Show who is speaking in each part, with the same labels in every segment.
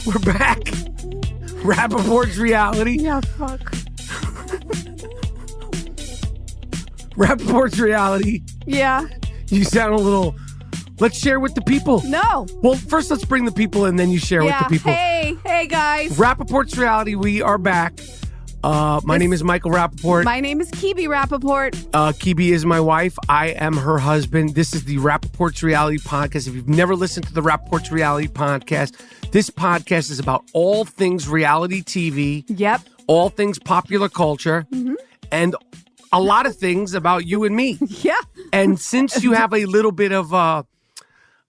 Speaker 1: We're back. Rapaport's reality.
Speaker 2: Yeah, fuck.
Speaker 1: Rapaport's reality.
Speaker 2: Yeah.
Speaker 1: You sound a little... Let's share with the people.
Speaker 2: No.
Speaker 1: Well, first let's bring the people and then you share with the people.
Speaker 2: Hey guys.
Speaker 1: Rapaport's reality. We are back. My name is Michael Rapaport.
Speaker 2: My name is Kebe Rapaport.
Speaker 1: Kebe is my wife. I am her husband. This is the Rapaport's Reality Podcast. If you've never listened to the Rapaport's Reality Podcast, this podcast is about all things reality TV.
Speaker 2: Yep.
Speaker 1: All things popular culture. Mm-hmm. And a lot of things about you and me.
Speaker 2: Yeah.
Speaker 1: And since you have a little bit of, I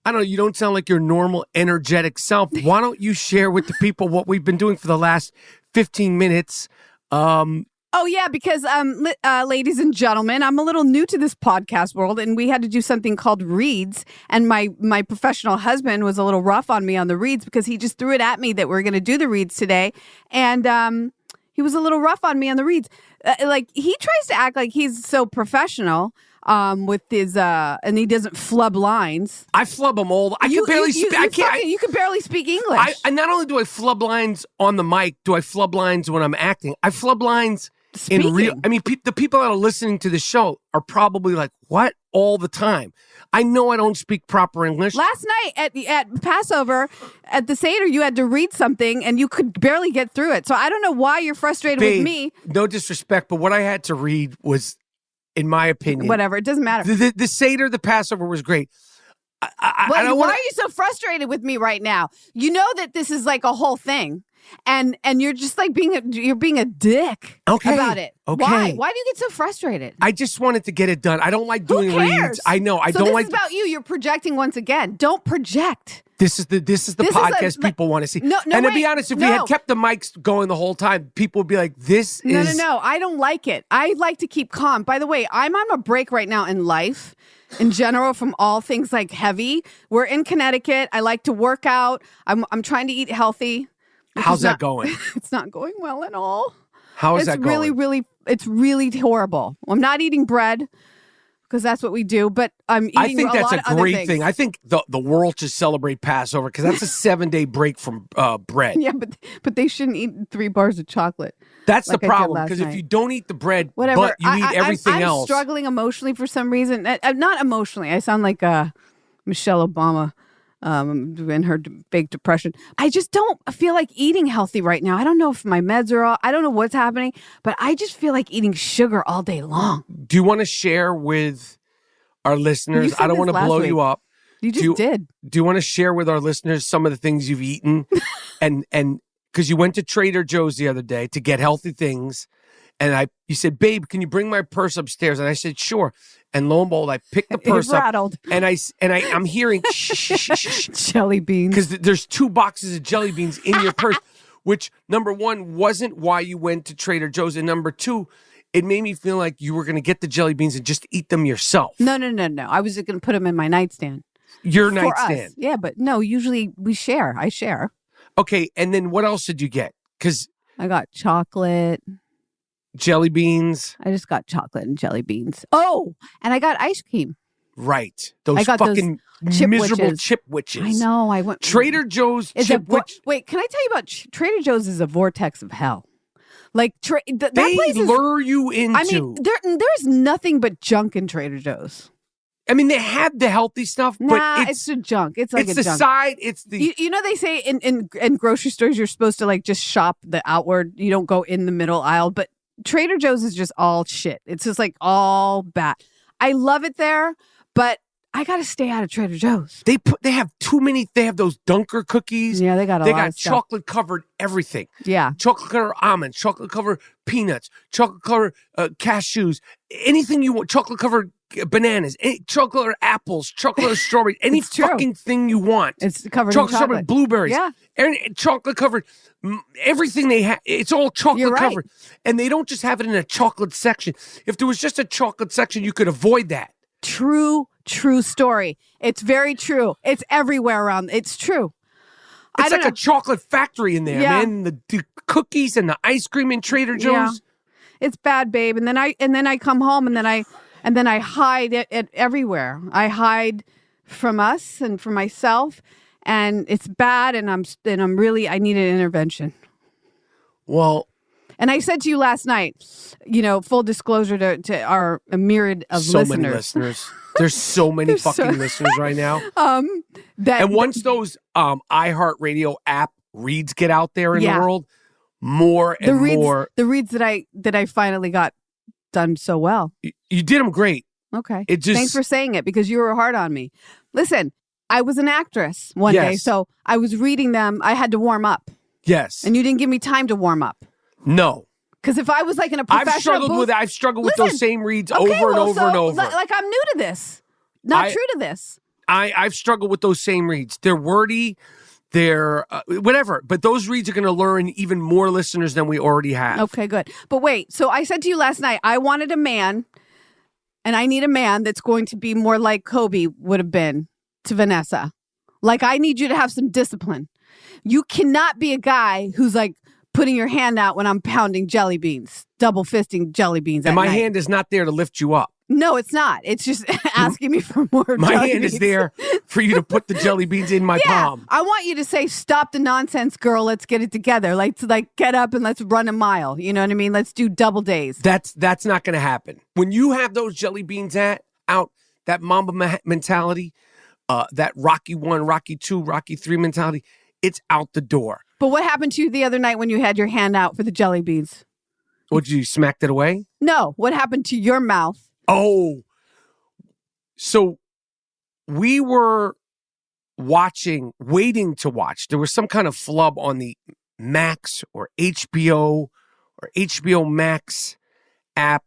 Speaker 1: don't know, you don't sound like your normal energetic self. Why don't you share with the people what we've been doing for the last 15 minutes?
Speaker 2: Oh, yeah, because, ladies and gentlemen, I'm a little new to this podcast world, and we had to do something called reads, and my professional husband was a little rough on me on the reads because he just threw it at me that we're going to do the reads today, and he was a little rough on me on the reads. Like, he tries to act like he's so professional with his, and he doesn't flub lines.
Speaker 1: I flub them all. I can barely speak.
Speaker 2: You can barely speak English.
Speaker 1: I not only do I flub lines on the mic, do I flub lines when I'm acting. I flub lines
Speaker 2: Speaking.
Speaker 1: in real. I mean, the people that are listening to the show are probably like, "What?" all the time. I know I don't speak proper English.
Speaker 2: Last night at Passover, at the Seder, you had to read something and you could barely get through it. So I don't know why you're frustrated with me.
Speaker 1: No disrespect, but what I had to read was, in my opinion,
Speaker 2: whatever. It doesn't matter.
Speaker 1: The Seder, the Passover was great.
Speaker 2: Why are you so frustrated with me right now? You know that this is like a whole thing, and you're just like being a dick about it.
Speaker 1: Okay.
Speaker 2: Why do you get so frustrated?
Speaker 1: I just wanted to get it done. I don't like doing
Speaker 2: Who cares?
Speaker 1: reads. I know.
Speaker 2: So this is about you. You're projecting once again. Don't project.
Speaker 1: This is the podcast people want to see.
Speaker 2: No,
Speaker 1: and to be honest, if we had kept the mics going the whole time, people would be like, "This is
Speaker 2: no. I don't like it. I like to keep calm. By the way, I'm on a break right now in life. In general, from all things like heavy. We're in Connecticut. I like to work out. I'm trying to eat healthy.
Speaker 1: How's that going?
Speaker 2: It's not going well at all.
Speaker 1: How is that going?
Speaker 2: It's really horrible. I'm not eating bread because that's what we do, but I'm eating
Speaker 1: I think that's
Speaker 2: a
Speaker 1: great thing. I think the world should celebrate Passover because that's a 7-day break from bread.
Speaker 2: Yeah, but they shouldn't eat 3 bars of chocolate.
Speaker 1: That's the problem, because if you don't eat the bread,
Speaker 2: whatever,
Speaker 1: but you eat everything else.
Speaker 2: I'm struggling emotionally for some reason. Not emotionally. I sound like Michelle Obama in her big depression. I just don't feel like eating healthy right now. I don't know if my meds are all, I don't know what's happening, but I just feel like eating sugar all day long.
Speaker 1: Do you want to share with our listeners? I don't want to blow you up.
Speaker 2: You just did.
Speaker 1: Do you want to share with our listeners some of the things you've eaten? and because you went to Trader Joe's the other day to get healthy things. And you said, "Babe, can you bring my purse upstairs?" And I said, "Sure." And lo and behold, I picked the purse up.
Speaker 2: Rattled.
Speaker 1: And I'm hearing
Speaker 2: jelly beans.
Speaker 1: Because there's 2 boxes of jelly beans in your purse, which number 1 wasn't why you went to Trader Joe's, and number 2, it made me feel like you were going to get the jelly beans and just eat them yourself.
Speaker 2: No. I was going to put them in my nightstand.
Speaker 1: Your nightstand.
Speaker 2: Us. Yeah, but no, usually we share. I share.
Speaker 1: Okay, and then what else did you get? Because
Speaker 2: I got chocolate.
Speaker 1: Jelly beans.
Speaker 2: I just got chocolate and jelly beans. Oh, and I got ice cream.
Speaker 1: Right. Those fucking miserable chip witches.
Speaker 2: I know. I went
Speaker 1: Trader Joe's chip witch.
Speaker 2: Wait, can I tell you about Trader Joe's is a vortex of hell. Like that
Speaker 1: they
Speaker 2: place
Speaker 1: lure you into.
Speaker 2: I mean, there's nothing but junk in Trader Joe's.
Speaker 1: I mean, they have the healthy stuff, but
Speaker 2: it's the junk. It's like
Speaker 1: it's the side. It's the
Speaker 2: you know they say in grocery stores you're supposed to like just shop the outward. You don't go in the middle aisle, but Trader Joe's is just all shit. It's just like all bad. I love it there, but I got to stay out of Trader Joe's.
Speaker 1: They have too many. They have those Dunker cookies.
Speaker 2: Yeah, they got a lot of stuff.
Speaker 1: Chocolate covered everything.
Speaker 2: Yeah,
Speaker 1: chocolate covered almonds, chocolate covered peanuts, chocolate covered cashews, anything you want. Chocolate covered bananas, chocolate or apples, chocolate or strawberries, any fucking thing you want.
Speaker 2: It's covered
Speaker 1: chocolate
Speaker 2: in chocolate.
Speaker 1: Covered blueberries.
Speaker 2: Yeah,
Speaker 1: chocolate covered. Everything they have, it's all chocolate covered, and they don't just have it in a chocolate section. If there was just a chocolate section, you could avoid that.
Speaker 2: True story. It's very true. It's everywhere around. It's true.
Speaker 1: It's like a chocolate factory in there, man. The cookies and the ice cream in Trader Joe's.
Speaker 2: Yeah. It's bad, babe. And then I come home and then I hide it everywhere. I hide from us and from myself. and it's bad, and I need an intervention.
Speaker 1: Well,
Speaker 2: and I said to you last night, full disclosure to our myriad of
Speaker 1: so
Speaker 2: listeners.
Speaker 1: many listeners. There's so many fucking listeners right now. And once those iHeartRadio app reads get out there in the world, more and more.
Speaker 2: The reads that I finally got done so well.
Speaker 1: You did them great.
Speaker 2: Okay. Thanks for saying it, because you were hard on me. Listen, I was an actress one day, so I was reading them. I had to warm up.
Speaker 1: Yes.
Speaker 2: And you didn't give me time to warm up.
Speaker 1: No.
Speaker 2: Because if I was like in a professional
Speaker 1: I've struggled with those same reads over and over.
Speaker 2: Like I'm new to this. Not true to this.
Speaker 1: I've struggled with those same reads. They're wordy. They're whatever. But those reads are going to lure in even more listeners than we already have.
Speaker 2: Okay, good. But wait. So I said to you last night, I wanted a man, and I need a man that's going to be more like Kobe would have been to Vanessa. Like, I need you to have some discipline. You cannot be a guy who's like putting your hand out when I'm pounding jelly beans, double fisting jelly beans.
Speaker 1: And my hand is not there to lift you up.
Speaker 2: No, it's not. It's just asking me for more
Speaker 1: My
Speaker 2: jelly
Speaker 1: hand
Speaker 2: beans.
Speaker 1: is there for you to put the jelly beans in my palm.
Speaker 2: I want you to say, stop the nonsense, girl. Let's get it together. Like get up and let's run a mile. You know what I mean? Let's do double days.
Speaker 1: That's not going to happen. When you have those jelly beans out, that Mamba mentality, that Rocky 1, Rocky 2, Rocky 3 mentality, it's out the door.
Speaker 2: But what happened to you the other night when you had your hand out for the jelly beans?
Speaker 1: What, you smacked it away?
Speaker 2: No. What happened to your mouth?
Speaker 1: Oh, so we were waiting to watch. There was some kind of flub on the Max or HBO Max app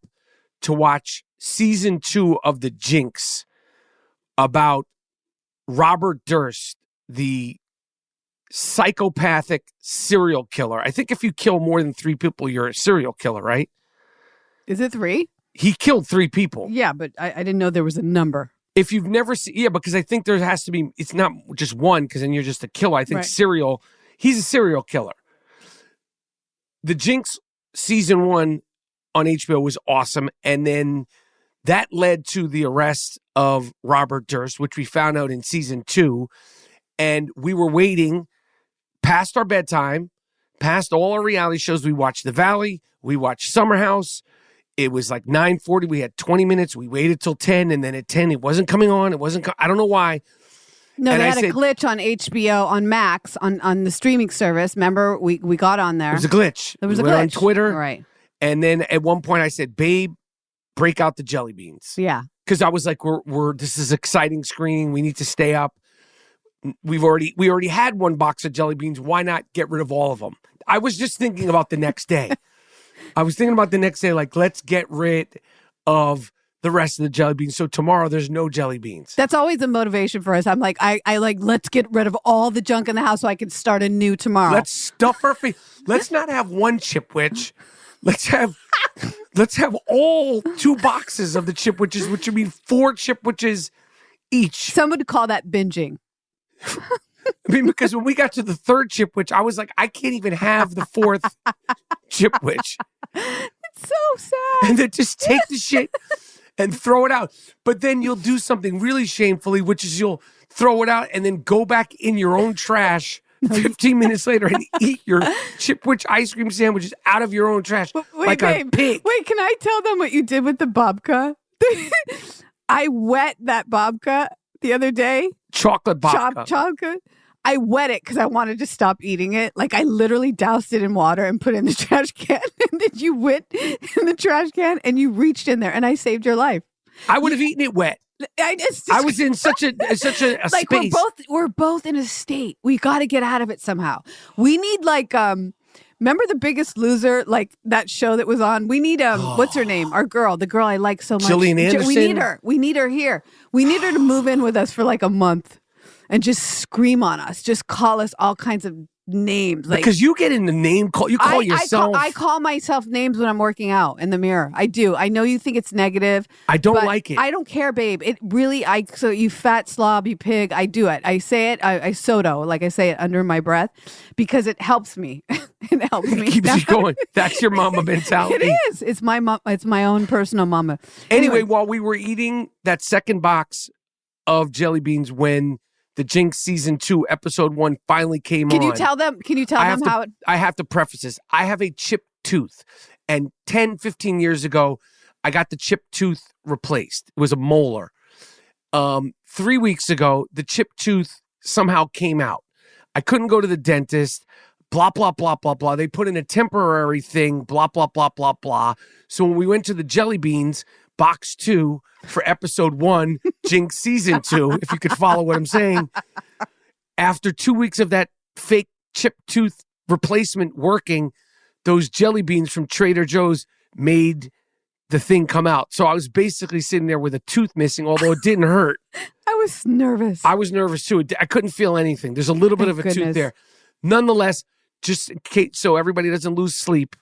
Speaker 1: to watch season 2 of the Jinx about Robert Durst, the psychopathic serial killer. I think if you kill more than 3 people, you're a serial killer, right?
Speaker 2: Is it 3?
Speaker 1: He killed 3 people.
Speaker 2: Yeah, but I didn't know there was a number.
Speaker 1: If you've never seen, because I think there has to be, it's not just one, because then you're just a killer. I think he's a serial killer. The Jinx season 1 on HBO was awesome. And then that led to the arrest of Robert Durst, which we found out in season 2. And we were waiting past our bedtime, past all our reality shows. We watched The Valley. We watched Summer House. It was like 9:40. We had 20 minutes. We waited till 10. And then at 10, it wasn't coming on. I don't know why.
Speaker 2: No, and they had a glitch on HBO, on Max, on the streaming service. Remember, we got on there.
Speaker 1: It was a glitch.
Speaker 2: There was
Speaker 1: we
Speaker 2: a glitch.
Speaker 1: On Twitter.
Speaker 2: Right.
Speaker 1: And then at one point I said, babe, break out the jelly beans.
Speaker 2: Yeah.
Speaker 1: Because I was like, this is exciting screening. We need to stay up. We already had 1 box of jelly beans. Why not get rid of all of them? I was just thinking about the next day. Like, let's get rid of the rest of the jelly beans. So tomorrow there's no jelly beans.
Speaker 2: That's always a motivation for us. I'm like, I like, let's get rid of all the junk in the house so I can start anew tomorrow.
Speaker 1: Let's stuff our face. Let's not have 1 Chipwich. Let's have all 2 boxes of the Chipwiches, which would mean 4 Chipwiches each.
Speaker 2: Some would call that binging.
Speaker 1: I mean, because when we got to the 3rd Chipwich, I was like, I can't even have the 4th Chipwich.
Speaker 2: It's so sad.
Speaker 1: And then just take the shit and throw it out. But then you'll do something really shamefully, which is you'll throw it out and then go back in your own trash 15 minutes later and eat your Chipwich ice cream sandwiches out of your own trash like a pig.
Speaker 2: Wait, can I tell them what you did with the babka? I wet that babka the other day.
Speaker 1: Chocolate babka.
Speaker 2: Chocolate. I wet it because I wanted to stop eating it. Like, I literally doused it in water and put it in the trash can. And then you went in the trash can and you reached in there and I saved your life.
Speaker 1: I would have eaten it wet. I was in such a
Speaker 2: like
Speaker 1: space.
Speaker 2: We're both in a state. We got to get out of it somehow. We need remember The Biggest Loser, like that show that was on? We need what's her name? Our girl, the girl I like so much.
Speaker 1: Gillian Anderson.
Speaker 2: We need her. We need her here. We need her to move in with us for like a month and just scream on us. Just call us all kinds of names. Like,
Speaker 1: because you get in the name call. You call yourself.
Speaker 2: I call myself names when I'm working out in the mirror. I do. I know you think it's negative.
Speaker 1: I don't like it.
Speaker 2: I don't care, babe. It really, so you fat slob, you pig. I do it. I say it. I sodo, like I say it under my breath because it helps me. It helps me.
Speaker 1: It keeps you going. That's your mama mentality.
Speaker 2: It is. It's my mom. It's my own personal mama.
Speaker 1: Anyway, while we were eating that 2nd box of jelly beans when the Jinx season 2, episode 1 finally came on.
Speaker 2: Can you tell them how it...
Speaker 1: I have to preface this. I have a chipped tooth. And 10, 15 years ago, I got the chipped tooth replaced. It was a molar. 3 weeks ago, the chipped tooth somehow came out. I couldn't go to the dentist. Blah, blah, blah, blah, blah. They put in a temporary thing. Blah, blah, blah, blah, blah. So when we went to the Jelly Beans, box 2 for episode 1, Jinx season 2, if you could follow what I'm saying, after 2 weeks of that fake chipped tooth replacement working, those Jelly Beans from Trader Joe's made the thing come out. So I was basically sitting there with a tooth missing, although it didn't hurt.
Speaker 2: I was nervous.
Speaker 1: I was nervous too. I couldn't feel anything. There's a little bit of a tooth there. Nonetheless, just in case, so everybody doesn't lose sleep,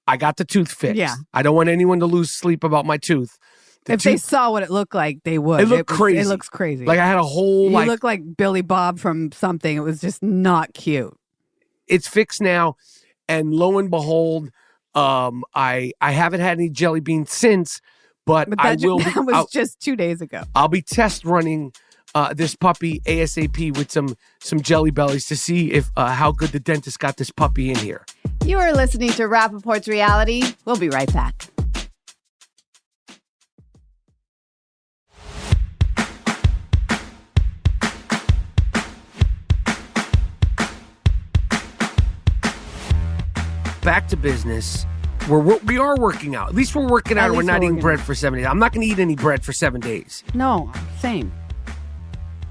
Speaker 1: I got the tooth fixed.
Speaker 2: Yeah.
Speaker 1: I don't want anyone to lose sleep about my tooth.
Speaker 2: If they saw what it looked like, they would.
Speaker 1: It looked crazy.
Speaker 2: It looks crazy.
Speaker 1: Like I had a whole...
Speaker 2: You look like Billy Bob from something. It was just not cute.
Speaker 1: It's fixed now. And lo and behold, I haven't had any Jelly Beans since, but I will.
Speaker 2: That was just 2 days ago.
Speaker 1: I'll be test running this puppy ASAP with some Jelly Bellies to see if how good the dentist got this puppy in here.
Speaker 3: You are listening to Rapaport's Reality. We'll be right back.
Speaker 1: Back to business. We are working out. At least we're working out. We're not eating bread for 7 days. I'm not going to eat any bread for 7 days.
Speaker 2: No, same.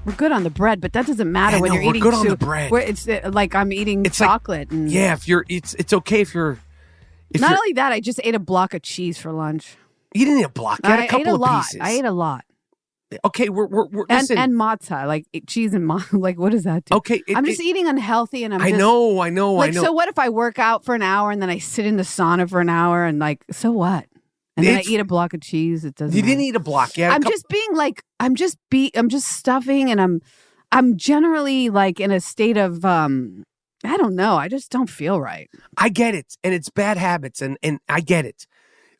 Speaker 2: We're good on the bread, but that doesn't matter when you're eating. We're good
Speaker 1: on the bread.
Speaker 2: Where it's like I'm eating chocolate.
Speaker 1: Like, yeah, it's okay if you're.
Speaker 2: Not only that, I just ate a block of cheese for lunch.
Speaker 1: You didn't eat a block. You had a couple of pieces.
Speaker 2: I ate a lot.
Speaker 1: Okay, we're listen.
Speaker 2: And matzah, like cheese and matzah. Like, what does that do? Okay, I'm just eating unhealthy, and I know. Like, so what if I work out for an hour and then I sit in the sauna for an hour and like, so what? And then I eat a block of cheese. It doesn't.
Speaker 1: You didn't eat a block.
Speaker 2: I'm just being like, I'm just stuffing, and I'm generally like in a state of I don't know. I just don't feel right.
Speaker 1: I get it, and it's bad habits, and I get it.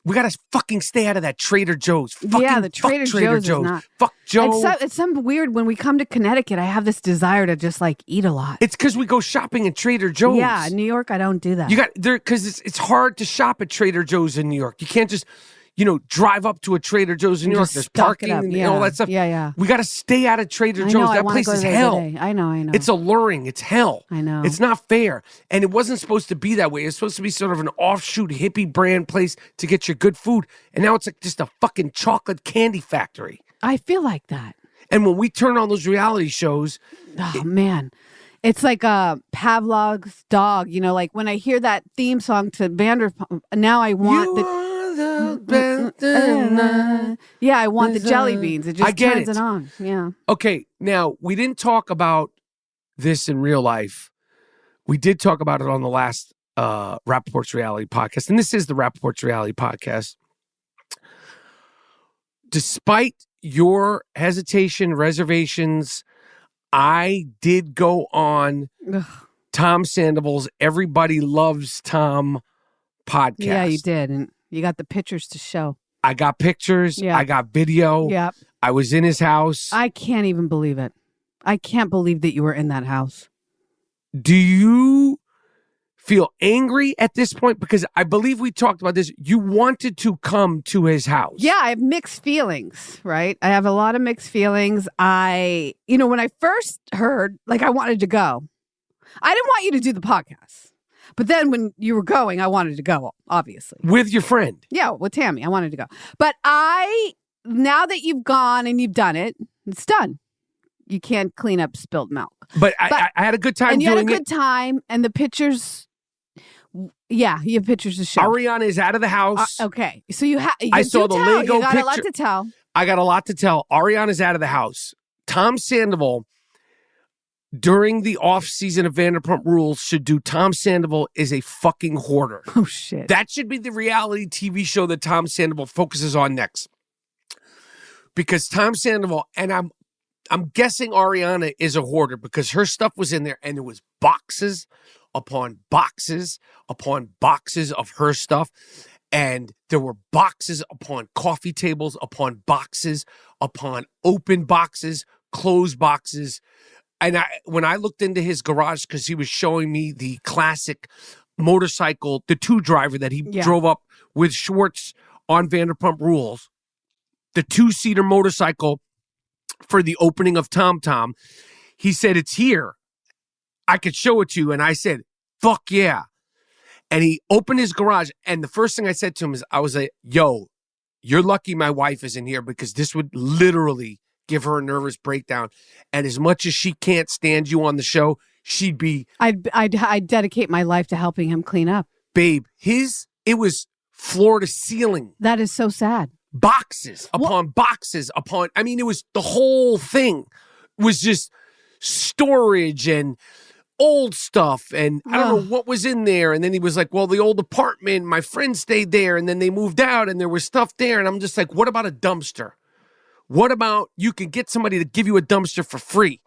Speaker 1: We gotta fucking stay out of that Trader Joe's.
Speaker 2: The Trader Joe's. Is not.
Speaker 1: Fuck Joe.
Speaker 2: It's some weird. When we come to Connecticut, I have this desire to just like eat a lot.
Speaker 1: It's because we go shopping at Trader Joe's.
Speaker 2: Yeah, in New York, I don't do that.
Speaker 1: You got there because it's hard to shop at Trader Joe's in New York. You can't just drive up to a Trader Joe's in New York. There's parking and all that stuff.
Speaker 2: Yeah.
Speaker 1: We got to stay out of Trader Joe's. That place is hell.
Speaker 2: I know.
Speaker 1: It's alluring. It's hell.
Speaker 2: I know.
Speaker 1: It's not fair. And it wasn't supposed to be that way. It's supposed to be sort of an offshoot hippie brand place to get your good food. And now it's like just a fucking chocolate candy factory.
Speaker 2: I feel like that.
Speaker 1: And when we turn on those reality shows.
Speaker 2: Man. It's like Pavlov's dog. Like when I hear that theme song to Vanderpump, now I want I want the Jelly Beans. It just turns it on. Yeah.
Speaker 1: Okay, now we didn't talk about this in real life. We did talk about it on the last Rapaport's Reality podcast, and this is the Rapaport's Reality podcast. Despite your hesitation, reservations, I did go on Tom Sandoval's Everybody Loves Tom podcast.
Speaker 2: Yeah, you did, and you got the pictures to show.
Speaker 1: I got pictures. Yeah. I got video.
Speaker 2: Yep.
Speaker 1: I was in his house.
Speaker 2: I can't even believe it. I can't believe that you were in that house.
Speaker 1: Do you feel angry at this point? Because I believe we talked about this. You wanted to come to his house.
Speaker 2: Yeah, I have mixed feelings, right? I have a lot of mixed feelings. When I first heard, I wanted to go. I didn't want you to do the podcast. But then when you were going, I wanted to go, obviously.
Speaker 1: With your friend?
Speaker 2: Yeah, with Tammy. I wanted to go. But now that you've gone and you've done it, it's done. You can't clean up spilled milk.
Speaker 1: But I had a good time doing it.
Speaker 2: And you had a good time, and the pictures, you have pictures to show.
Speaker 1: Ariana is out of the house.
Speaker 2: Okay. So you
Speaker 1: I saw the Lego picture.
Speaker 2: You got a lot to tell.
Speaker 1: I got a lot to tell. Ariana's out of the house. Tom Sandoval, during the off season of Vanderpump Rules, should do Tom Sandoval is a fucking hoarder.
Speaker 2: Oh, shit.
Speaker 1: That should be the reality TV show that Tom Sandoval focuses on next. Because Tom Sandoval, and I'm guessing Ariana is a hoarder because her stuff was in there and there was boxes upon boxes upon boxes of her stuff. And there were boxes upon coffee tables, upon boxes, upon open boxes, closed boxes. when I looked into his garage, because he was showing me the classic motorcycle, the 2-driver that he drove up with Schwartz on Vanderpump Rules, the 2-seater motorcycle for the opening of Tom Tom. He said, it's here. I could show it to you. And I said, fuck yeah. And he opened his garage. And the first thing I said to him is, I was like, yo, you're lucky my wife isn't here, because this would literally give her a nervous breakdown. And as much as she can't stand you on the show, she'd be...
Speaker 2: I'd dedicate my life to helping him clean up.
Speaker 1: Babe, it was floor to ceiling.
Speaker 2: That is so sad.
Speaker 1: Boxes upon boxes upon... I mean, it was the whole thing was just storage and old stuff. And I don't know what was in there. And then he was like, well, the old apartment, my friend stayed there. And then they moved out and there was stuff there. And I'm just like, what about a dumpster? What about you can get somebody to give you a dumpster for free?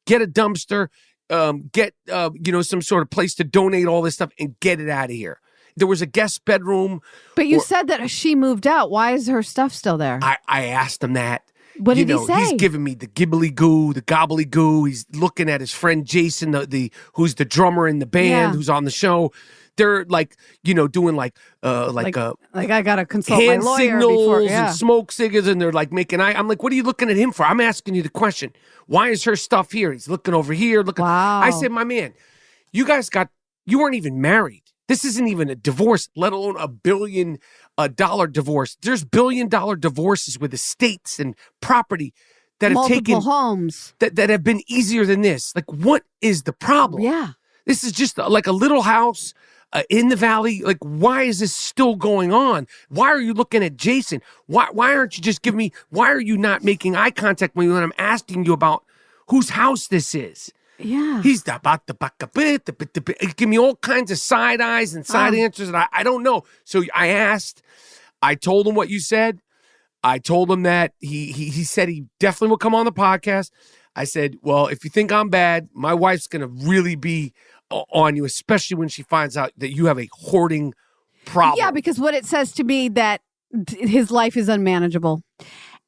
Speaker 1: Get a dumpster, get some sort of place to donate all this stuff and get it out of here. There was a guest bedroom.
Speaker 2: But you said that she moved out. Why is her stuff still there?
Speaker 1: I asked him that.
Speaker 2: What did he say?
Speaker 1: He's giving me the gibbly goo, the gobbly goo. He's looking at his friend Jason, who's the drummer in the band, who's on the show. They're like, doing like I
Speaker 2: gotta consult
Speaker 1: hand
Speaker 2: my lawyer
Speaker 1: signals
Speaker 2: before,
Speaker 1: and smoke cigarettes, and they're like making I'm like, what are you looking at him for? I'm asking you the question. Why is her stuff here? He's looking over here.
Speaker 2: Wow.
Speaker 1: I said, my man, you weren't even married. This isn't even a divorce, let alone $1 billion divorce. There's $1 billion divorces with estates and property that
Speaker 2: multiple
Speaker 1: have taken
Speaker 2: homes
Speaker 1: that have been easier than this. Like, what is the problem?
Speaker 2: Yeah.
Speaker 1: This is just like a little house in the valley. Like, why is this still going on? Why are you looking at Jason? Why aren't you just giving me, why are you not making eye contact when I'm asking you about whose house this is?
Speaker 2: Yeah.
Speaker 1: He's about the give me all kinds of side eyes and side answers, and I don't know. So I told him what you said. I told him that he said he definitely will come on the podcast. I said, well, if you think I'm bad, my wife's going to really be on you, especially when she finds out that you have a hoarding problem.
Speaker 2: Yeah, because what it says to me that his life is unmanageable.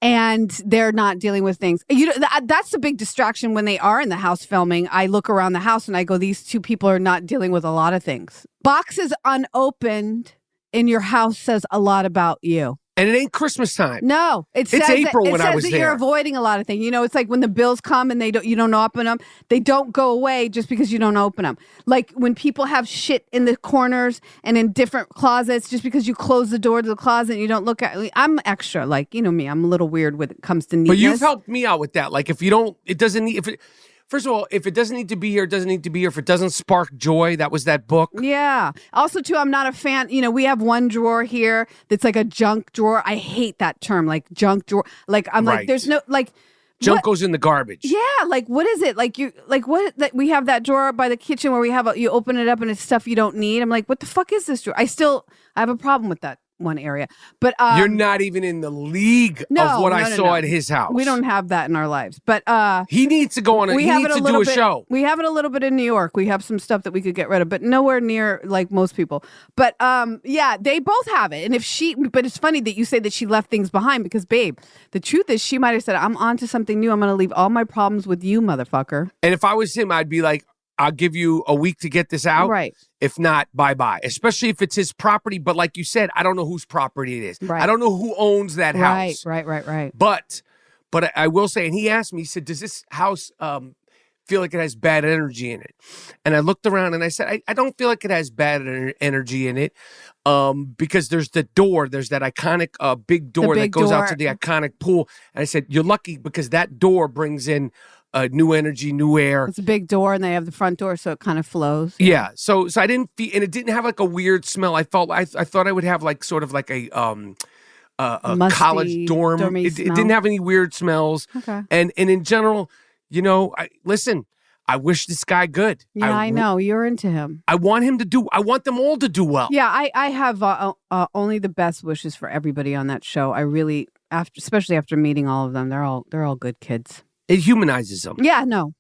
Speaker 2: And they're not dealing with things. That's the big distraction when they are in the house filming. I look around the house and I go, these two people are not dealing with a lot of things. Boxes unopened in your house says a lot about you.
Speaker 1: And it ain't Christmas time.
Speaker 2: No,
Speaker 1: it's April when I was there.
Speaker 2: You're avoiding a lot of things. It's like when the bills come and you don't open them. They don't go away just because you don't open them. Like when people have shit in the corners and in different closets, just because you close the door to the closet and you don't look at. I'm extra, like me. I'm a little weird when it comes to neatness.
Speaker 1: But you've helped me out with that. Like if you don't, it doesn't need. First of all, if it doesn't need to be here, it doesn't need to be here. If it doesn't spark joy, that was that book.
Speaker 2: Yeah. Also, too, I'm not a fan. We have one drawer here that's like a junk drawer. I hate that term, like junk drawer. Like, I'm like, there's no, like.
Speaker 1: Junk goes in the garbage.
Speaker 2: Yeah. Like, what is it? Like, we have that drawer by the kitchen where you open it up and it's stuff you don't need. I'm like, what the fuck is this drawer? I have a problem with that one area, but
Speaker 1: you're not even in the league of what I saw at his house.
Speaker 2: We don't have that in our lives, but
Speaker 1: he needs to go on. He needs to do a show.
Speaker 2: We have it a little bit in New York. We have some stuff that we could get rid of, but nowhere near like most people. But yeah, they both have it. And but it's funny that you say that she left things behind because, babe, the truth is she might have said, "I'm on to something new. I'm going to leave all my problems with you, motherfucker."
Speaker 1: And if I was him, I'd be like, I'll give you a week to get this out.
Speaker 2: Right.
Speaker 1: If not, bye-bye. Especially if it's his property. But like you said, I don't know whose property it is.
Speaker 2: Right.
Speaker 1: I don't know who owns that house.
Speaker 2: Right.
Speaker 1: But I will say, and he asked me, he said, does this house feel like it has bad energy in it? And I looked around and I said, I don't feel like it has bad energy in it because there's the door. There's that iconic big door that goes out to the iconic pool. And I said, you're lucky because that door brings in new energy, new air.
Speaker 2: It's a big door, and they have the front door, so it kind of flows.
Speaker 1: Yeah. So I didn't feel, and it didn't have like a weird smell. I thought I would have like sort of like a musty, college dorm. It didn't have any weird smells.
Speaker 2: Okay.
Speaker 1: And in general, listen. I wish this guy good.
Speaker 2: Yeah, I know you're into him.
Speaker 1: I want them all to do well.
Speaker 2: Yeah, I have only the best wishes for everybody on that show. I really, especially after meeting all of them, they're all good kids.
Speaker 1: It humanizes them.
Speaker 2: Yeah, no.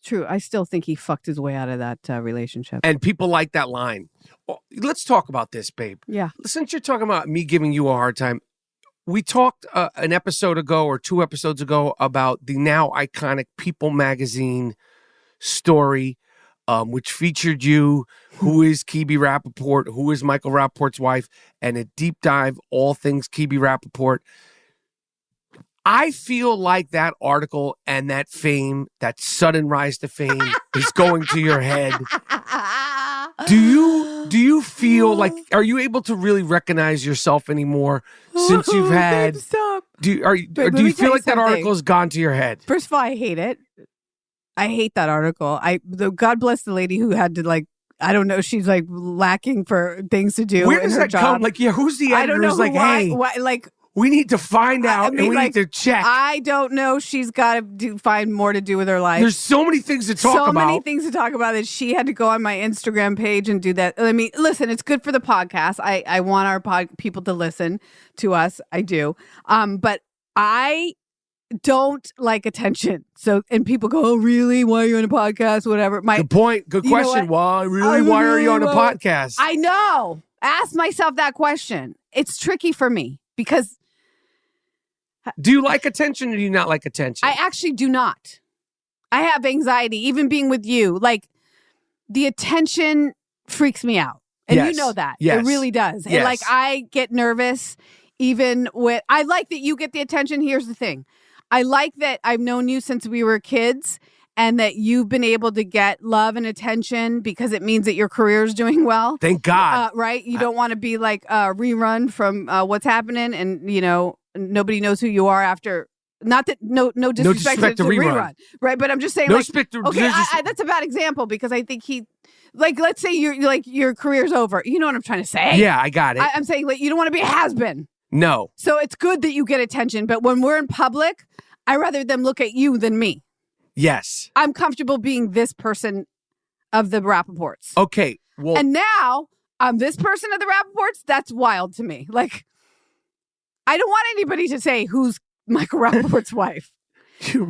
Speaker 2: True. I still think he fucked his way out of that relationship.
Speaker 1: And people like that line. Well, let's talk about this, babe.
Speaker 2: Yeah.
Speaker 1: Since you're talking about me giving you a hard time, we talked an episode ago or 2 episodes ago about the now iconic People magazine story, which featured you, who is Kebe Rapaport, who is Michael Rapaport's wife, and a deep dive, all things Kebe Rapaport. I feel like that article and that fame, that sudden rise to fame, is going to your head. Do you feel like, are you able to really recognize yourself anymore since you've had?
Speaker 2: Babe, stop.
Speaker 1: Do you feel like that article has gone to your head?
Speaker 2: First of all, I hate it. I hate that article. God bless the lady who had to I don't know. She's lacking for things to do.
Speaker 1: Where
Speaker 2: in
Speaker 1: does
Speaker 2: her
Speaker 1: that
Speaker 2: job.
Speaker 1: come? Who's the editor?
Speaker 2: I don't know.
Speaker 1: Hey, we need to find out and we need to check.
Speaker 2: I don't know. She's got to find more to do with her life.
Speaker 1: There's so many things to talk about.
Speaker 2: So many things to talk about that she had to go on my Instagram page and do that. I mean, listen, it's good for the podcast. I want our people to listen to us. I do. But I don't like attention. So, and people go, "Oh, really? Why are you on a podcast?" Whatever.
Speaker 1: Good point. Good question. Why are you on a podcast?
Speaker 2: I know. Ask myself that question. It's tricky for me because.
Speaker 1: Do you like attention or do you not like attention?
Speaker 2: I actually do not. I have anxiety, even being with you. The attention freaks me out. And you know that.
Speaker 1: Yes.
Speaker 2: It really does.
Speaker 1: Yes.
Speaker 2: And I get nervous even with, I like that you get the attention. Here's the thing. I like that I've known you since we were kids and that you've been able to get love and attention because it means that your career is doing well.
Speaker 1: Thank God.
Speaker 2: Right? You don't want to be a rerun from What's Happening and, nobody knows who you are after. Not that no disrespect to rerun, right? But I'm just saying, that's a bad example because I think he, let's say your career's over. You know what I'm trying to say?
Speaker 1: Yeah, I got it.
Speaker 2: I'm saying you don't want to be a has-been.
Speaker 1: No.
Speaker 2: So it's good that you get attention, but when we're in public, I rather them look at you than me.
Speaker 1: Yes.
Speaker 2: I'm comfortable being this person of the Rapaport's.
Speaker 1: Okay. Well,
Speaker 2: and now I'm this person of the Rapaport's. That's wild to me. I don't want anybody to say who's Michael Rapaport's wife.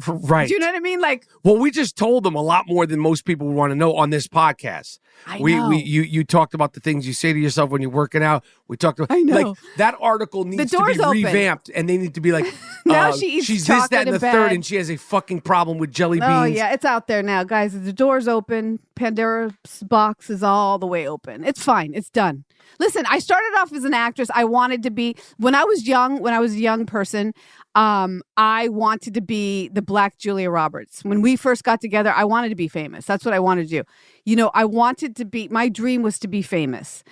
Speaker 1: Right.
Speaker 2: Do you know what I mean?
Speaker 1: Well, we just told them a lot more than most people would want to know on this podcast.
Speaker 2: I know.
Speaker 1: You talked about the things you say to yourself when you're working out. We talked about,
Speaker 2: I know.
Speaker 1: that article needs to be revamped, and they need to be
Speaker 2: now she eats
Speaker 1: she's
Speaker 2: chocolate
Speaker 1: this, that, and the
Speaker 2: bed.
Speaker 1: third, and she has a fucking problem with jelly beans.
Speaker 2: Oh yeah, it's out there now, guys. The door's open. Pandora's box is all the way open. It's fine. It's done. Listen, I started off as an actress. I wanted to be when I was a young person. I wanted to be the Black Julia Roberts. When we first got together, I wanted to be famous. That's what I wanted to do. I wanted to be, my dream was to be famous.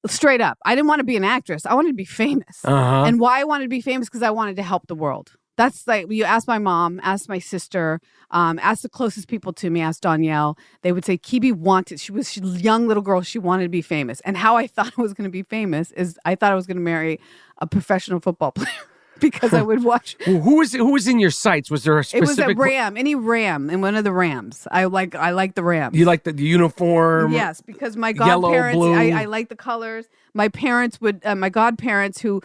Speaker 2: Straight up. I didn't want to be an actress. I wanted to be famous.
Speaker 1: Uh-huh.
Speaker 2: And why I wanted to be famous? Because I wanted to help the world. That's you ask my mom, ask my sister, ask the closest people to me, ask Danielle. They would say Kebe wanted, she was a young little girl. She wanted to be famous. And how I thought I was going to be famous is I thought I was going to marry a professional football player. Because I would watch.
Speaker 1: Well, who was in your sights? Was there a specific?
Speaker 2: It was a Ram, any Ram in one of the Rams. I like the Rams.
Speaker 1: You like the uniform?
Speaker 2: Yes, because my
Speaker 1: yellow,
Speaker 2: godparents,
Speaker 1: blue.
Speaker 2: I like the colors. My parents would, my godparents who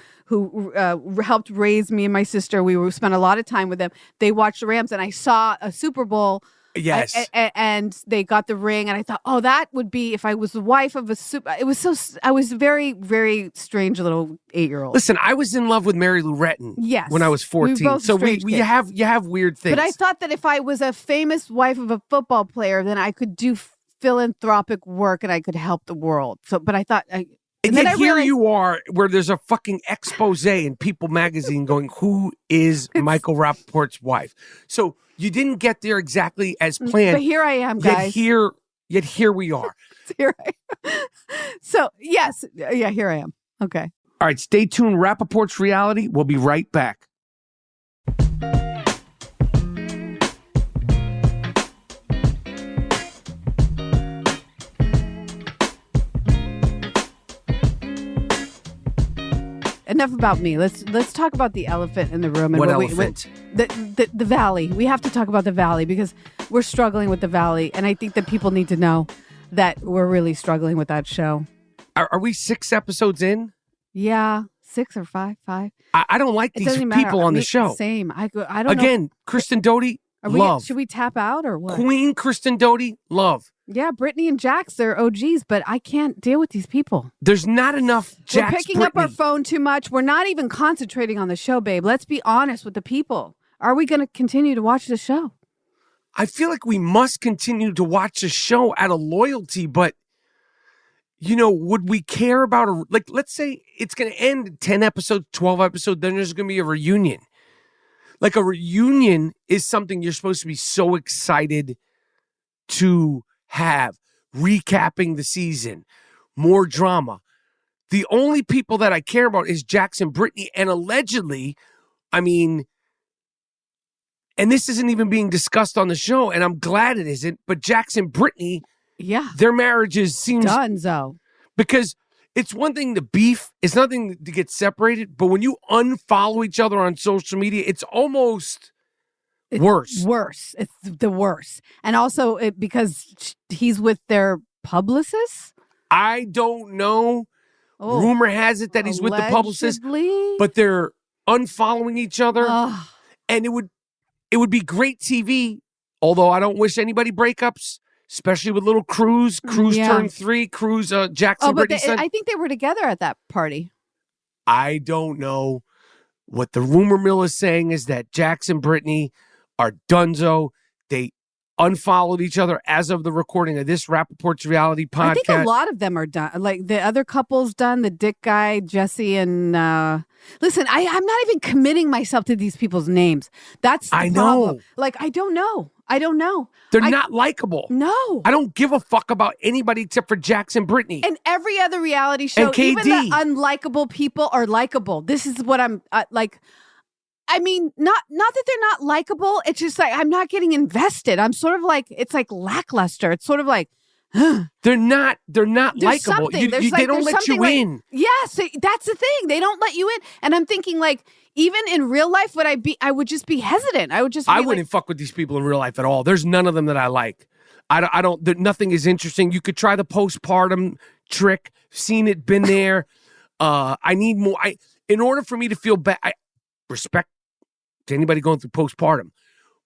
Speaker 2: helped raise me and my sister. We spent a lot of time with them. They watched the Rams, and I saw a Super Bowl.
Speaker 1: Yes.
Speaker 2: And they got the ring, and I thought, oh, that would be if I was the wife of a super. It was so. I was a very, very strange little 8-year-old.
Speaker 1: Listen, I was in love with Mary Lou Retton.
Speaker 2: Yes,
Speaker 1: when I was 14.
Speaker 2: We both
Speaker 1: so
Speaker 2: strange
Speaker 1: you have weird things.
Speaker 2: But I thought that if I was a famous wife of a football player, then I could do philanthropic work and I could help the world. So, but I thought.
Speaker 1: And yet here you are, where there's a fucking expose in People magazine going, who is Michael Rapaport's wife? So you didn't get there exactly as planned.
Speaker 2: But here I am, guys.
Speaker 1: Yet here we are.
Speaker 2: Here I am. So, yes. Yeah, here I am. Okay.
Speaker 1: All right, stay tuned. Rapaport's Reality. We'll be right back.
Speaker 2: Enough about me. Let's talk about the elephant in the room. And
Speaker 1: what elephant?
Speaker 2: The Valley. We have to talk about the Valley because we're struggling with the Valley, and I think that people need to know that we're really struggling with that show.
Speaker 1: Are we 6 episodes in?
Speaker 2: Yeah, 6 or 5.
Speaker 1: I don't like these people on the show.
Speaker 2: Same. I don't.
Speaker 1: Again, Kristen Doty, love.
Speaker 2: Should we tap out or what?
Speaker 1: Queen Kristen Doty, love.
Speaker 2: Yeah, Brittany and Jax, they're OGs, but I can't deal with these people.
Speaker 1: There's not enough Jax
Speaker 2: We're picking up our
Speaker 1: Brittany.
Speaker 2: phone too much. We're not even concentrating on the show, babe. Let's be honest with the people. Are we going to continue to watch the show?
Speaker 1: I feel like we must continue to watch the show out of loyalty, but would we care about let's say it's going to end 10 episodes, 12 episodes, then there's going to be a reunion. Like a reunion is something you're supposed to be so excited to have. Recapping the season, more drama. The only people that I care about is Jax and Brittany, and allegedly, and this isn't even being discussed on the show, and I'm glad it isn't, but Jax and Brittany, their marriages seems
Speaker 2: Dunzo.
Speaker 1: Because it's one thing to beef, it's nothing to get separated, but when you unfollow each other on social media, it's almost worse.
Speaker 2: Worse. It's the worst. And also because he's with their publicist?
Speaker 1: I don't know.
Speaker 2: Oh,
Speaker 1: Rumor has it that he's with the publicist, but they're unfollowing each other. And it would be great TV, although I don't wish anybody breakups, especially with little Cruz. Cruz turned 3. Cruz, Jackson, Brittany.
Speaker 2: I think they were together at that party.
Speaker 1: I don't know. What the rumor mill is saying is that Jackson and Brittany are dunzo. They unfollowed each other as of the recording of this Rapaport's reality podcast.
Speaker 2: I think a lot of them are done. Like the other couple's done, the Dick guy, Jesse, and listen, I'm not even committing myself to these people's names. That's the problem. Like, I don't know.
Speaker 1: They're not likable.
Speaker 2: No.
Speaker 1: I don't give a fuck about anybody except for Jax and Brittany.
Speaker 2: And every other reality show,
Speaker 1: and
Speaker 2: even the unlikable people are likable. This is what I'm like. I mean, not that they're not likable. It's just like I'm not getting invested. I'm sort of like, it's like lackluster. It's sort of like,
Speaker 1: they're not likable. They don't let you in.
Speaker 2: Yes, that's the thing. They don't let you in. And I'm thinking like, even in real life, I would just be hesitant. I wouldn't
Speaker 1: fuck with these people in real life at all. There's none of them that I like. I don't, nothing is interesting. You could try the postpartum trick, seen it, been there. I need more. In order for me to feel bad, respect to anybody going through postpartum.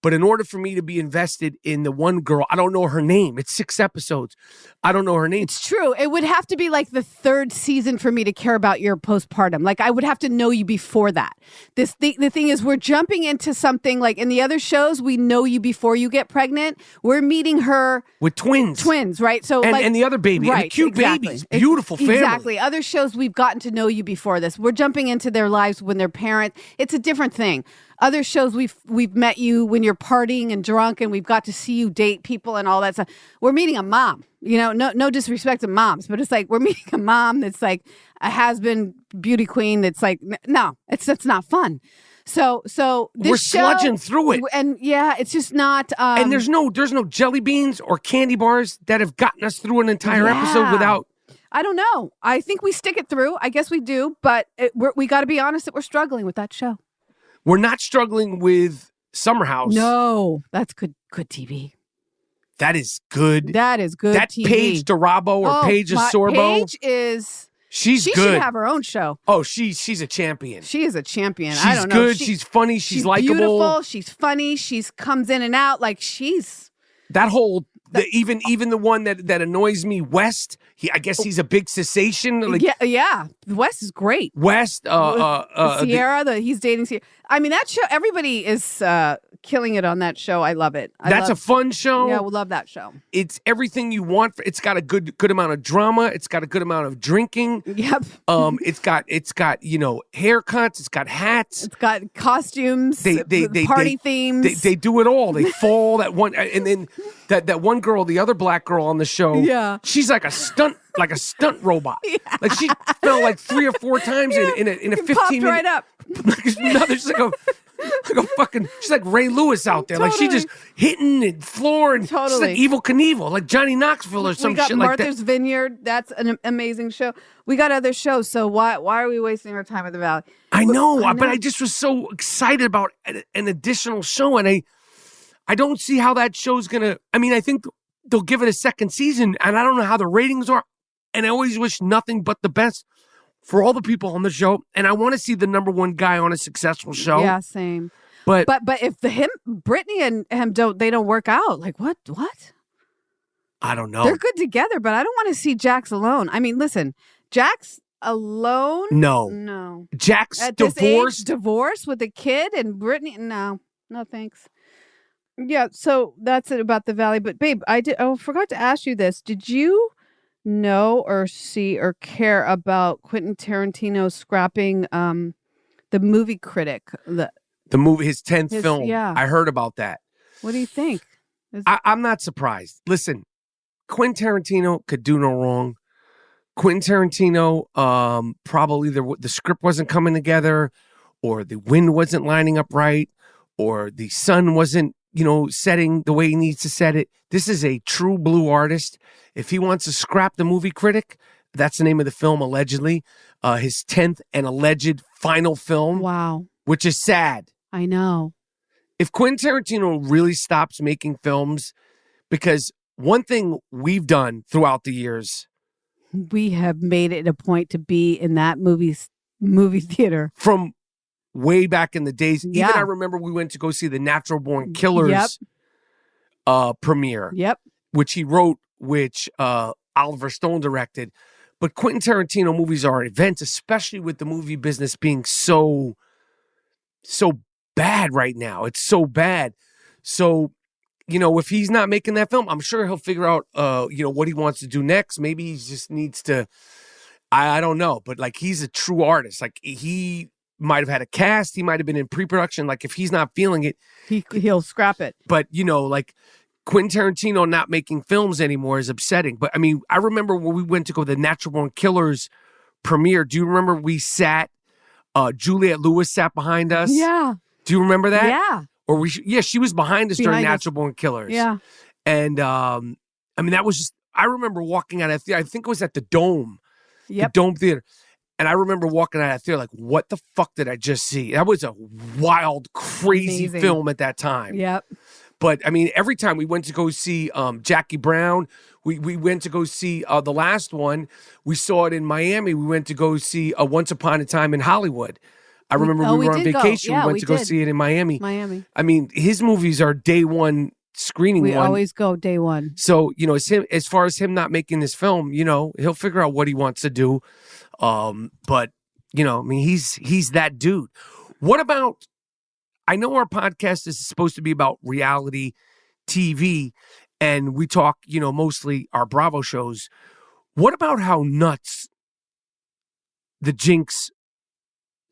Speaker 1: But in order for me to be invested in the one girl, I don't know her name. It's 6 episodes. I don't know her name.
Speaker 2: It's true. It would have to be like the 3rd season for me to care about your postpartum. Like I would have to know you before that. The thing is, we're jumping into something like in the other shows, we know you before you get pregnant. We're meeting her
Speaker 1: with twins.
Speaker 2: Twins, right? So
Speaker 1: and the other baby,
Speaker 2: right,
Speaker 1: and the cute babies, beautiful family.
Speaker 2: Exactly. Other shows we've gotten to know you before this. We're jumping into their lives when they're parents. It's a different thing. Other shows we've met you when you're partying and drunk, and we've got to see you date people and all that stuff. We're meeting a mom, no disrespect to moms, but it's like we're meeting a mom that's like a has-been beauty queen. That's like no, that's not fun. So this
Speaker 1: we're sludging through it,
Speaker 2: and it's just not.
Speaker 1: And there's no jelly beans or candy bars that have gotten us through an entire episode without.
Speaker 2: I don't know. I think we stick it through. I guess we do, but we got to be honest that we're struggling with that show.
Speaker 1: We're not struggling with Summer House.
Speaker 2: No, that's good TV.
Speaker 1: That is good.
Speaker 2: That is good
Speaker 1: that
Speaker 2: TV.
Speaker 1: Paige DeRabo or Paige Sorbo.
Speaker 2: Paige is...
Speaker 1: She
Speaker 2: good. Should have her own show.
Speaker 1: Oh, she's a champion.
Speaker 2: She is a champion.
Speaker 1: She's
Speaker 2: I don't know.
Speaker 1: Good. She's funny. She's likable.
Speaker 2: Beautiful. She's funny. She's comes in and out. Like she's...
Speaker 1: That whole... even the one that annoys me, West. I guess he's a big cessation. Like,
Speaker 2: yeah. West is great.
Speaker 1: West,
Speaker 2: Sierra. He's dating Sierra. I mean, that show. Everybody is killing it on that show. I love it.
Speaker 1: That's a fun show.
Speaker 2: Yeah, we love that show.
Speaker 1: It's everything you want. It's got a good amount of drama. It's got a good amount of drinking.
Speaker 2: Yep.
Speaker 1: It's got haircuts. It's got hats.
Speaker 2: It's got costumes. Party themes.
Speaker 1: They do it all. They fall that one, and then that one girl, the other black girl on the show.
Speaker 2: Yeah,
Speaker 1: she's like a stunt robot. Yeah. Like she fell like 3 or 4 times in a 15 minute.
Speaker 2: Right up.
Speaker 1: She's like a fucking. She's like Ray Lewis out there. Totally. Like she just hitting the floor and she's like Evil Knievel, like Johnny Knoxville or some shit like that. We got
Speaker 2: Martha's Vineyard. That's an amazing show. We got other shows. So why are we wasting our time at the Valley?
Speaker 1: I know, but I just was so excited about an additional show, and I don't see how that show's gonna. I mean, I think they'll give it a 2nd season, and I don't know how the ratings are. And I always wish nothing but the best for all the people on the show. And I want to see the number 1 guy on a successful show.
Speaker 2: Yeah, same.
Speaker 1: But
Speaker 2: if Brittany and him don't work out, like what?
Speaker 1: I don't know.
Speaker 2: They're good together, but I don't want to see Jax alone. I mean, listen, Jax alone? No.
Speaker 1: Jax
Speaker 2: At this
Speaker 1: divorced.
Speaker 2: age, divorced with a kid and Brittany? No, thanks. Yeah, so that's it about the Valley. But babe, I forgot to ask you this. Did you know or see or care about Quentin Tarantino scrapping the movie critic?
Speaker 1: The movie, his 10th film.
Speaker 2: Yeah.
Speaker 1: I heard about that.
Speaker 2: What do you think?
Speaker 1: I'm not surprised. Listen, Quentin Tarantino could do no wrong. Quentin Tarantino, probably the script wasn't coming together, or the wind wasn't lining up right, or the sun wasn't, setting the way he needs to set it. This is a true blue artist. If he wants to scrap the movie critic, that's the name of the film, allegedly, his 10th and alleged final film.
Speaker 2: Wow.
Speaker 1: Which is sad.
Speaker 2: I know.
Speaker 1: If Quentin Tarantino really stops making films, because one thing we've done throughout the years,
Speaker 2: we have made it a point to be in that movie theater
Speaker 1: from way back in the days.
Speaker 2: Yeah.
Speaker 1: Even I remember we went to go see the Natural Born Killers premiere.
Speaker 2: Yep.
Speaker 1: Which he wrote, which Oliver Stone directed. But Quentin Tarantino movies are events, especially with the movie business being so bad right now. It's so bad. So, if he's not making that film, I'm sure he'll figure out, what he wants to do next. Maybe he just needs to, I don't know. But, he's a true artist. He might have had a cast. He might have been in pre-production. If he's not feeling it,
Speaker 2: he'll scrap it.
Speaker 1: But, Quentin Tarantino not making films anymore is upsetting. But, I remember when we went to go to the Natural Born Killers premiere. Do you remember we sat, Juliette Lewis sat behind us?
Speaker 2: Yeah.
Speaker 1: Do you remember that?
Speaker 2: Yeah.
Speaker 1: Or she was behind us during Natural Born Killers.
Speaker 2: Yeah.
Speaker 1: And, that was just, I remember walking out of theater. I think it was at the Dome.
Speaker 2: Yep.
Speaker 1: The Dome Theater. And I remember walking out of theater what the fuck did I just see? That was a wild, crazy film at that time.
Speaker 2: Yep.
Speaker 1: But, every time we went to go see Jackie Brown, we went to go see the last one. We saw it in Miami. We went to go see Once Upon a Time in Hollywood. I remember we were on vacation.
Speaker 2: Yeah,
Speaker 1: we went to go see it in Miami. His movies are day one screening.
Speaker 2: We always go day one.
Speaker 1: So, as far as him not making this film, he'll figure out what he wants to do. But, he's that dude. What about, I know our podcast is supposed to be about reality TV, and we talk, mostly our Bravo shows. What about how nuts the Jinx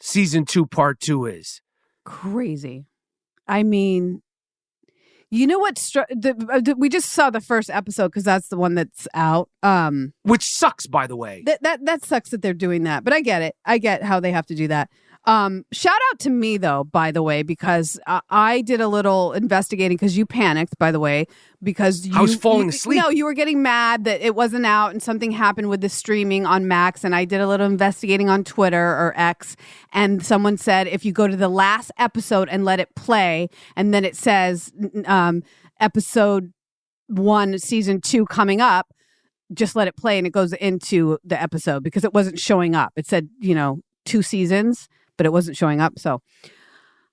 Speaker 1: Season 2, Part 2 is?
Speaker 2: Crazy. You know what? We just saw the first episode because that's the one that's out.
Speaker 1: Which sucks, by the way.
Speaker 2: That sucks that they're doing that, but I get it. I get how they have to do that. Shout out to me though, by the way, because I did a little investigating because you panicked, by the way, because
Speaker 1: I was falling asleep.
Speaker 2: No, you were getting mad that it wasn't out and something happened with the streaming on Max. And I did a little investigating on Twitter or X, and someone said if you go to the last episode and let it play, and then it says episode 1, season 2 coming up, just let it play and it goes into the episode because it wasn't showing up. It said 2 seasons, but it wasn't showing up. So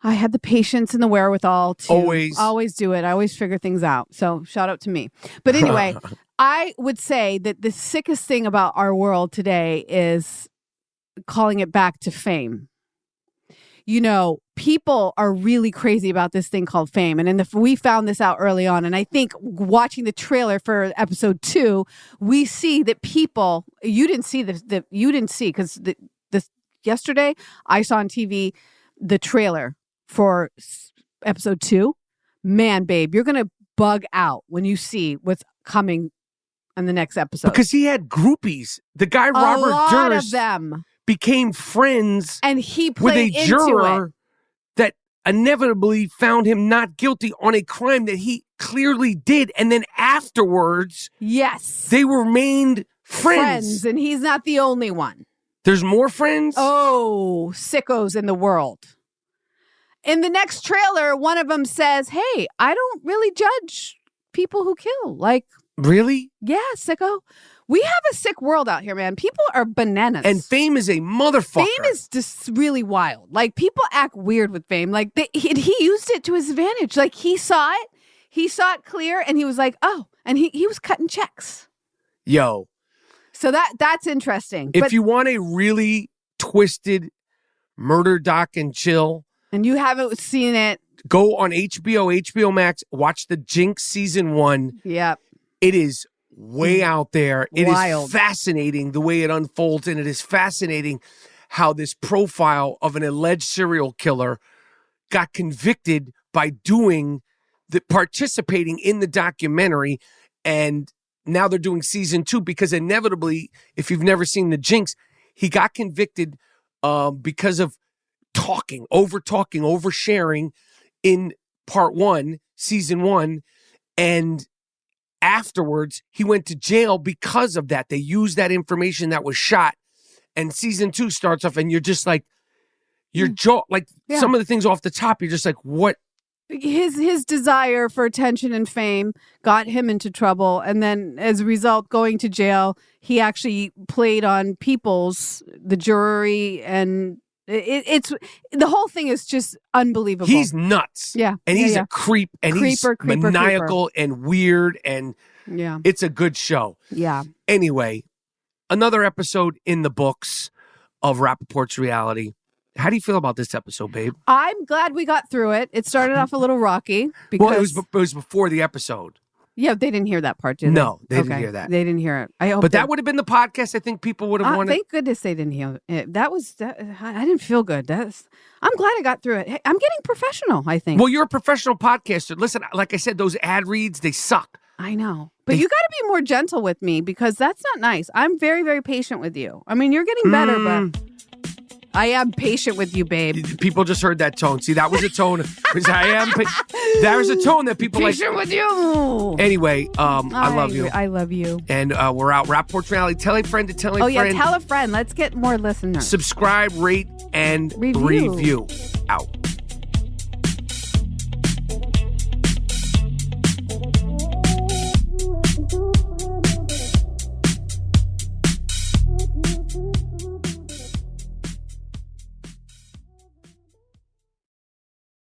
Speaker 2: I had the patience and the wherewithal to always do it. I always figure things out. So shout out to me. But anyway, I would say that the sickest thing about our world today is calling it back to fame. People are really crazy about this thing called fame. And we found this out early on. And I think watching the trailer for episode 2, we see that people, you didn't see because yesterday I saw on TV the trailer for episode 2. Man, babe, you're going to bug out when you see what's coming in the next episode.
Speaker 1: Because he had groupies. The guy, Robert
Speaker 2: Durst,
Speaker 1: Durst,
Speaker 2: of them.
Speaker 1: became friends
Speaker 2: and he
Speaker 1: with a
Speaker 2: played
Speaker 1: juror that inevitably found him not guilty on a crime that he clearly did. And then afterwards,
Speaker 2: yes,
Speaker 1: they remained friends.
Speaker 2: And he's not the only one.
Speaker 1: There's more friends?
Speaker 2: Oh, sickos in the world. In the next trailer, one of them says, hey, I don't really judge people who kill.
Speaker 1: Really?
Speaker 2: Yeah, sicko. We have a sick world out here, man. People are bananas.
Speaker 1: And fame is a motherfucker.
Speaker 2: Fame is just really wild. People act weird with fame. He used it to his advantage. He saw it. he saw it clear and he was like, oh, and he was cutting checks.
Speaker 1: Yo.
Speaker 2: So that's interesting.
Speaker 1: If you want a really twisted murder doc and chill,
Speaker 2: and you haven't seen it,
Speaker 1: go on HBO Max, watch the Jinx season 1.
Speaker 2: Yep.
Speaker 1: It is way out there. It
Speaker 2: Wild.
Speaker 1: is fascinating the way it unfolds, and it is fascinating how this profile of an alleged serial killer got convicted by participating in the documentary, and now they're doing season 2 because inevitably, if you've never seen the Jinx, he got convicted because of oversharing in part 1, season 1, and afterwards he went to jail because of that. They used that information that was shot, and season 2 starts off, and you're just like, your jaw, like some of the things off the top, you're just like, what?
Speaker 2: His desire for attention and fame got him into trouble, and then as a result, going to jail, he actually played on the jury, and it's the whole thing is just unbelievable.
Speaker 1: He's nuts.
Speaker 2: Yeah.
Speaker 1: And he's a creep, and he's maniacal and weird, and it's a good show.
Speaker 2: Yeah.
Speaker 1: Anyway, another episode in the books of Rapaport's reality. How do you feel about this episode, babe?
Speaker 2: I'm glad we got through it. It started off a little rocky. Because,
Speaker 1: it was before the episode.
Speaker 2: Yeah, they didn't hear that part, did they?
Speaker 1: No, they didn't hear that.
Speaker 2: They didn't hear it. I hope
Speaker 1: but that would have been the podcast I think people would have wanted.
Speaker 2: Thank goodness they didn't hear it. I didn't feel good. I'm glad I got through it. Hey, I'm getting professional, I think.
Speaker 1: Well, you're a professional podcaster. Listen, like I said, those ad reads, they suck.
Speaker 2: I know. But you got to be more gentle with me because that's not nice. I'm very, very patient with you. I mean, you're getting better, but I am patient with you, babe.
Speaker 1: People just heard that tone. See, that was a tone. There's a tone that people
Speaker 2: patient with you.
Speaker 1: Anyway, I love you.
Speaker 2: I love you.
Speaker 1: And we're out. Rapaport's reality. Tell a friend to tell a friend.
Speaker 2: Oh, yeah. Tell a friend. Let's get more listeners.
Speaker 1: Subscribe, rate, and review. Out.